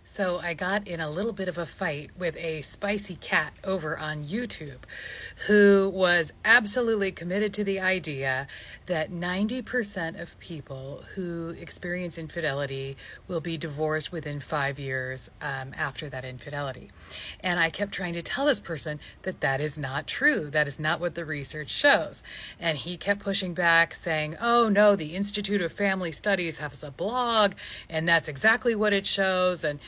So I got in a little bit of a fight with a spicy cat over on YouTube who was absolutely committed to the idea that 90% of people who experience infidelity will be divorced within 5 years after that infidelity. And I kept trying to tell this person that that is not true. That is not what the research shows. And he kept pushing back saying, oh no, the Institute of Family Studies has a blog and that's exactly what it shows. And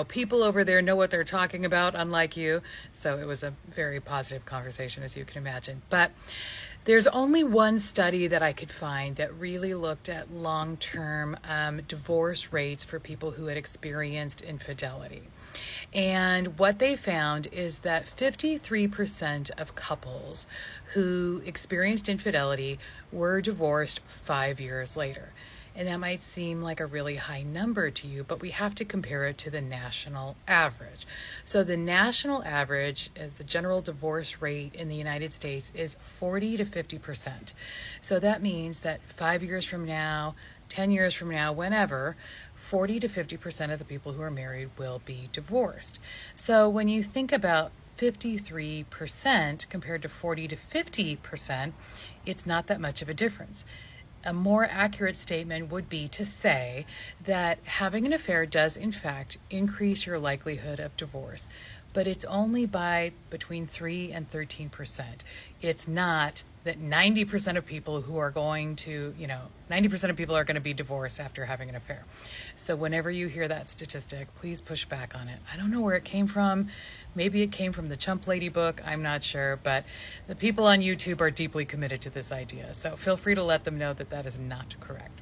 people over there know what they're talking about, unlike you. So it was a very positive conversation, as you can imagine. But there's only one study that I could find that really looked at long-term divorce rates for people who had experienced infidelity. And what they found is that 53% of couples who experienced infidelity were divorced 5 years later. And that might seem like a really high number to you, but we have to compare it to the national average. So the national average, the general divorce rate in the United States is 40 to 50%. So that means that 5 years from now, 10 years from now, whenever, 40 to 50% of the people who are married will be divorced. So when you think about 53% compared to 40 to 50%, it's not that much of a difference. A more accurate statement would be to say that having an affair does in fact increase your likelihood of divorce, but it's only by between 3 and 13%. It's not that 90% of people who are going to, 90% of people are going to be divorced after having an affair. So whenever you hear that statistic, please push back on it. I don't know where it came from. Maybe it came from the Chump Lady book. I'm not sure, but the people on YouTube are deeply committed to this idea. So feel free to let them know that that is not correct.